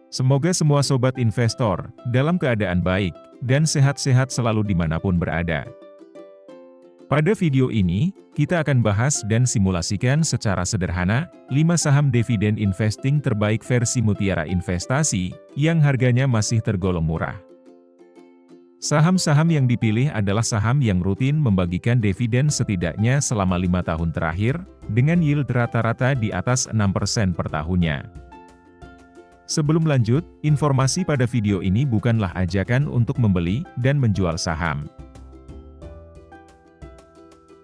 Semoga semua sobat investor dalam keadaan baik dan sehat-sehat selalu dimanapun berada. Pada video ini, kita akan bahas dan simulasikan secara sederhana 5 saham dividen investing terbaik versi Mutiara Investasi yang harganya masih tergolong murah. Saham-saham yang dipilih adalah saham yang rutin membagikan dividen setidaknya selama 5 tahun terakhir, dengan yield rata-rata di atas 6% per tahunnya. Sebelum lanjut, informasi pada video ini bukanlah ajakan untuk membeli dan menjual saham.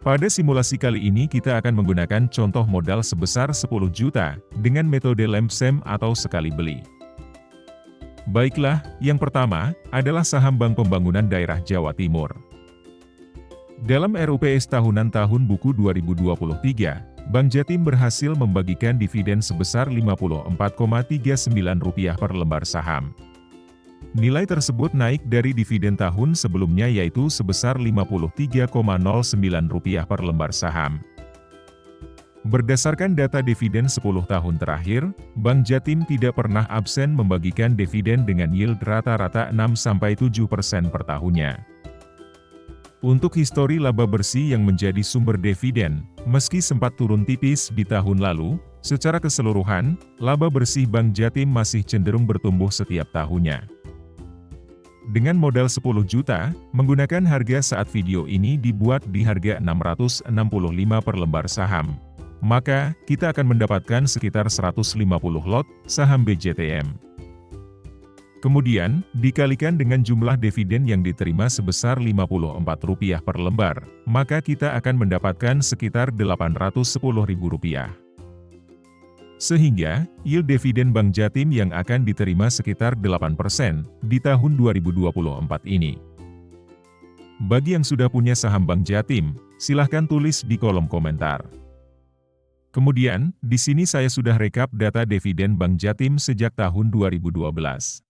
Pada simulasi kali ini kita akan menggunakan contoh modal sebesar 10 juta dengan metode lump sum atau sekali beli. Baiklah, yang pertama adalah saham Bank Pembangunan Daerah Jawa Timur. Dalam RUPS tahunan tahun buku 2023, Bank Jatim berhasil membagikan dividen sebesar Rp54,39 per lembar saham. Nilai tersebut naik dari dividen tahun sebelumnya yaitu sebesar Rp53,09 per lembar saham. Berdasarkan data dividen 10 tahun terakhir, Bank Jatim tidak pernah absen membagikan dividen dengan yield rata-rata 6-7% per tahunnya. Untuk histori laba bersih yang menjadi sumber dividen, meski sempat turun tipis di tahun lalu, secara keseluruhan, laba bersih Bank Jatim masih cenderung bertumbuh setiap tahunnya. Dengan modal 10 juta, menggunakan harga saat video ini dibuat di harga Rp665 per lembar saham, maka kita akan mendapatkan sekitar 150 lot saham BJTM. Kemudian, dikalikan dengan jumlah dividen yang diterima sebesar Rp54 per lembar, maka kita akan mendapatkan sekitar Rp810.000. Sehingga, yield dividen Bank Jatim yang akan diterima sekitar 8% di tahun 2024 ini. Bagi yang sudah punya saham Bank Jatim, silahkan tulis di kolom komentar. Kemudian, di sini saya sudah rekap data dividen Bank Jatim sejak tahun 2012.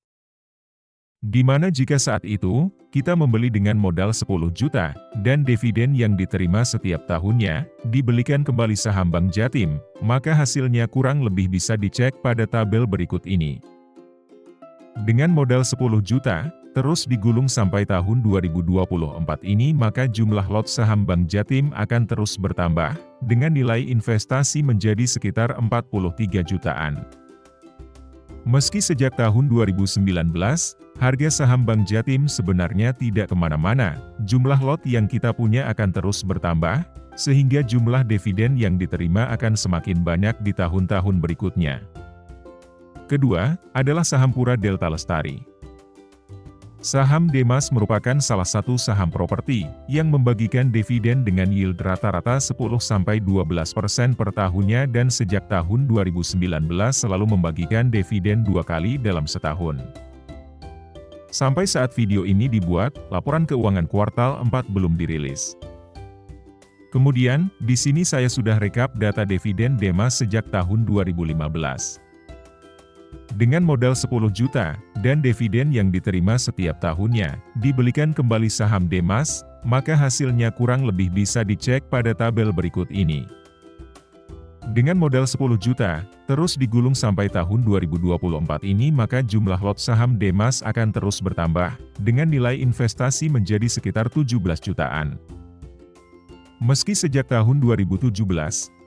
Di mana jika saat itu, kita membeli dengan modal 10 juta, dan dividen yang diterima setiap tahunnya, dibelikan kembali saham Bank Jatim, maka hasilnya kurang lebih bisa dicek pada tabel berikut ini. Dengan modal 10 juta, terus digulung sampai tahun 2024 ini maka jumlah lot saham Bank Jatim akan terus bertambah, dengan nilai investasi menjadi sekitar 43 jutaan. Meski sejak tahun 2019, harga saham Bank Jatim sebenarnya tidak kemana-mana, jumlah lot yang kita punya akan terus bertambah, sehingga jumlah dividen yang diterima akan semakin banyak di tahun-tahun berikutnya. Kedua, adalah saham Pura Delta Lestari. Saham Demas merupakan salah satu saham properti yang membagikan dividen dengan yield rata-rata 10-12% per tahunnya dan sejak tahun 2019 selalu membagikan dividen 2 kali dalam setahun. Sampai saat video ini dibuat, laporan keuangan kuartal 4 belum dirilis. Kemudian, di sini saya sudah rekap data dividen Demas sejak tahun 2015. Dengan modal 10 juta, dan dividen yang diterima setiap tahunnya, dibelikan kembali saham Demas, maka hasilnya kurang lebih bisa dicek pada tabel berikut ini. Dengan modal 10 juta, terus digulung sampai tahun 2024 ini maka jumlah lot saham Demas akan terus bertambah, dengan nilai investasi menjadi sekitar 17 jutaan. Meski sejak tahun 2017,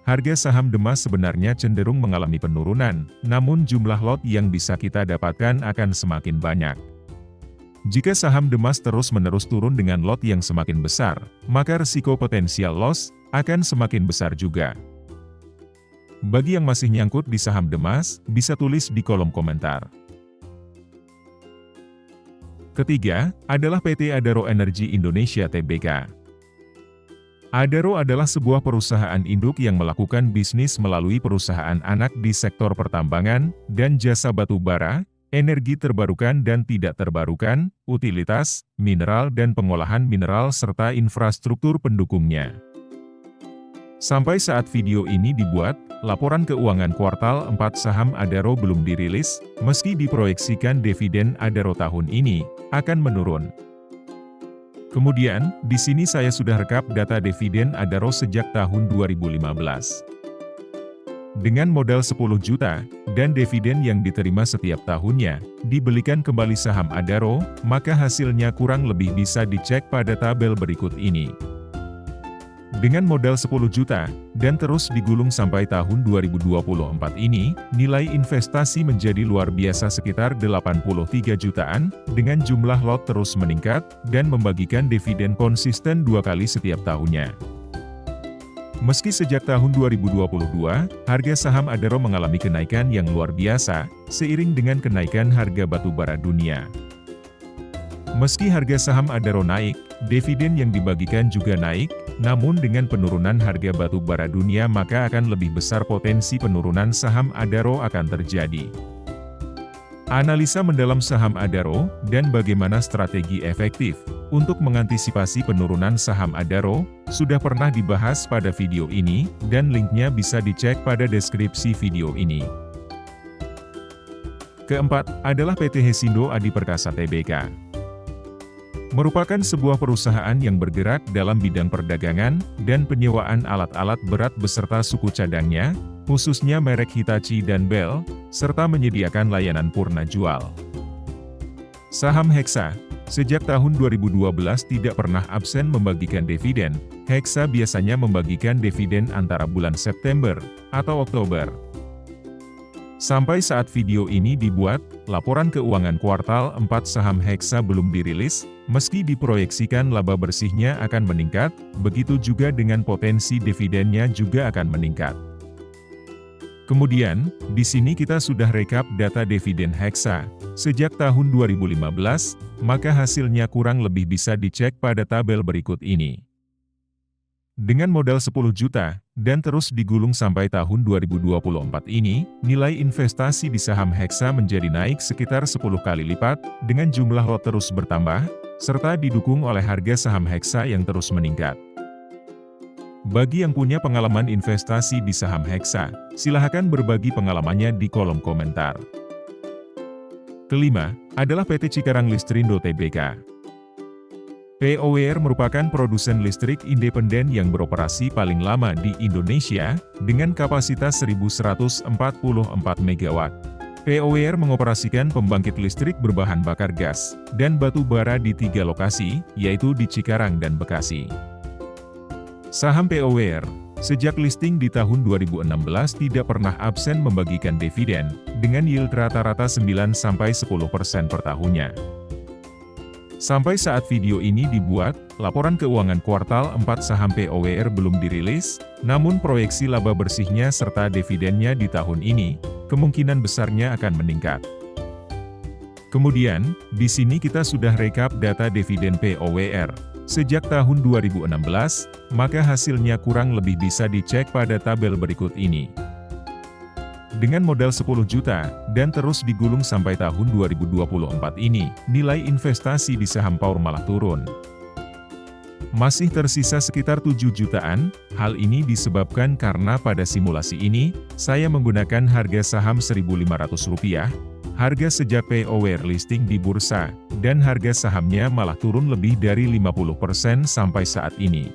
harga saham Demas sebenarnya cenderung mengalami penurunan, namun jumlah lot yang bisa kita dapatkan akan semakin banyak. Jika saham Demas terus-menerus turun dengan lot yang semakin besar, maka risiko potensial loss akan semakin besar juga. Bagi yang masih nyangkut di saham Demas, bisa tulis di kolom komentar. Ketiga, adalah PT Adaro Energi Indonesia Tbk. Adaro adalah sebuah perusahaan induk yang melakukan bisnis melalui perusahaan anak di sektor pertambangan dan jasa batu bara, energi terbarukan dan tidak terbarukan, utilitas, mineral dan pengolahan mineral serta infrastruktur pendukungnya. Sampai saat video ini dibuat, laporan keuangan kuartal 4 saham Adaro belum dirilis, meski diproyeksikan dividen Adaro tahun ini akan menurun. Kemudian, di sini saya sudah rekap data dividen Adaro sejak tahun 2015. dengan modal 10 juta, dan dividen yang diterima setiap tahunnya, dibelikan kembali saham Adaro, maka hasilnya kurang lebih bisa dicek pada tabel berikut ini. Dengan modal 10 juta, dan terus digulung sampai tahun 2024 ini, nilai investasi menjadi luar biasa sekitar 83 jutaan, dengan jumlah lot terus meningkat, dan membagikan dividen konsisten 2 kali setiap tahunnya. Meski sejak tahun 2022, harga saham Adaro mengalami kenaikan yang luar biasa, seiring dengan kenaikan harga batu bara dunia. Meski harga saham Adaro naik, dividen yang dibagikan juga naik, namun dengan penurunan harga batu bara dunia maka akan lebih besar potensi penurunan saham Adaro akan terjadi. Analisa mendalam saham Adaro, dan bagaimana strategi efektif untuk mengantisipasi penurunan saham Adaro, sudah pernah dibahas pada video ini, dan linknya bisa dicek pada deskripsi video ini. Keempat, adalah PT Hesindo Adi Perkasa Tbk. Merupakan sebuah perusahaan yang bergerak dalam bidang perdagangan, dan penyewaan alat-alat berat beserta suku cadangnya, khususnya merek Hitachi dan Bell, serta menyediakan layanan purna jual. Saham Heksa, sejak tahun 2012 tidak pernah absen membagikan dividen. Heksa biasanya membagikan dividen antara bulan September atau Oktober. Sampai saat video ini dibuat, laporan keuangan kuartal 4 saham Heksa belum dirilis, meski diproyeksikan laba bersihnya akan meningkat, begitu juga dengan potensi dividennya juga akan meningkat. Kemudian, di sini kita sudah rekap data dividen Heksa sejak tahun 2015, maka hasilnya kurang lebih bisa dicek pada tabel berikut ini. Dengan modal 10 juta, dan terus digulung sampai tahun 2024 ini, nilai investasi di saham Heksa menjadi naik sekitar 10 kali lipat, dengan jumlah lot terus bertambah, serta didukung oleh harga saham Heksa yang terus meningkat. Bagi yang punya pengalaman investasi di saham Heksa, silahkan berbagi pengalamannya di kolom komentar. Kelima, adalah PT Cikarang Listrindo Tbk. POWR merupakan produsen listrik independen yang beroperasi paling lama di Indonesia, dengan kapasitas 1144 MW. POWR mengoperasikan pembangkit listrik berbahan bakar gas dan batu bara di 3 lokasi, yaitu di Cikarang dan Bekasi. Saham POWR, sejak listing di tahun 2016 tidak pernah absen membagikan dividen, dengan yield rata-rata 9–10% per tahunnya. Sampai saat video ini dibuat, laporan keuangan kuartal 4 saham POWR belum dirilis, namun proyeksi laba bersihnya serta dividennya di tahun ini, kemungkinan besarnya akan meningkat. Kemudian, di sini kita sudah rekap data dividen POWR sejak tahun 2016, maka hasilnya kurang lebih bisa dicek pada tabel berikut ini. Dengan modal 10 juta, dan terus digulung sampai tahun 2024 ini, nilai investasi di saham POWR malah turun. Masih tersisa sekitar 7 jutaan, hal ini disebabkan karena pada simulasi ini, saya menggunakan harga saham Rp1.500, harga sejak POWR listing di bursa, dan harga sahamnya malah turun lebih dari 50% sampai saat ini.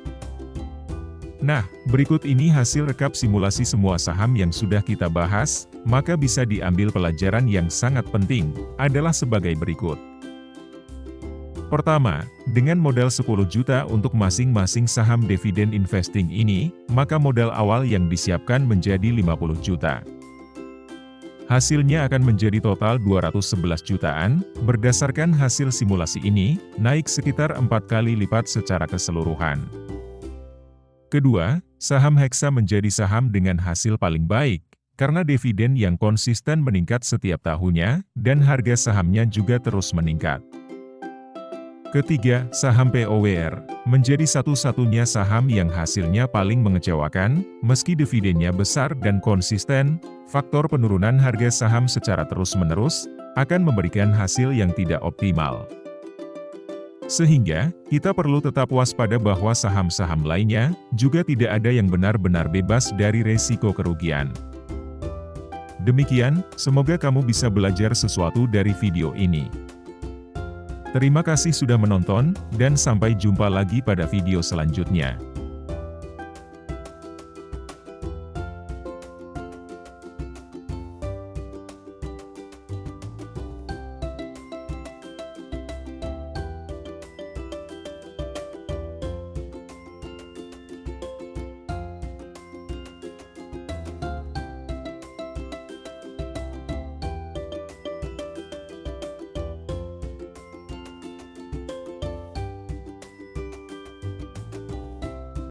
Nah, berikut ini hasil rekap simulasi semua saham yang sudah kita bahas, maka bisa diambil pelajaran yang sangat penting, adalah sebagai berikut. Pertama, dengan modal 10 juta untuk masing-masing saham dividen investing ini, maka modal awal yang disiapkan menjadi 50 juta. Hasilnya akan menjadi total 211 jutaan, berdasarkan hasil simulasi ini, naik sekitar 4 kali lipat secara keseluruhan. Kedua, saham Heksa menjadi saham dengan hasil paling baik, karena dividen yang konsisten meningkat setiap tahunnya, dan harga sahamnya juga terus meningkat. Ketiga, saham POWR menjadi satu-satunya saham yang hasilnya paling mengecewakan, meski dividennya besar dan konsisten, faktor penurunan harga saham secara terus-menerus akan memberikan hasil yang tidak optimal. Sehingga, kita perlu tetap waspada bahwa saham-saham lainnya juga tidak ada yang benar-benar bebas dari resiko kerugian. Demikian, semoga kamu bisa belajar sesuatu dari video ini. Terima kasih sudah menonton, dan sampai jumpa lagi pada video selanjutnya.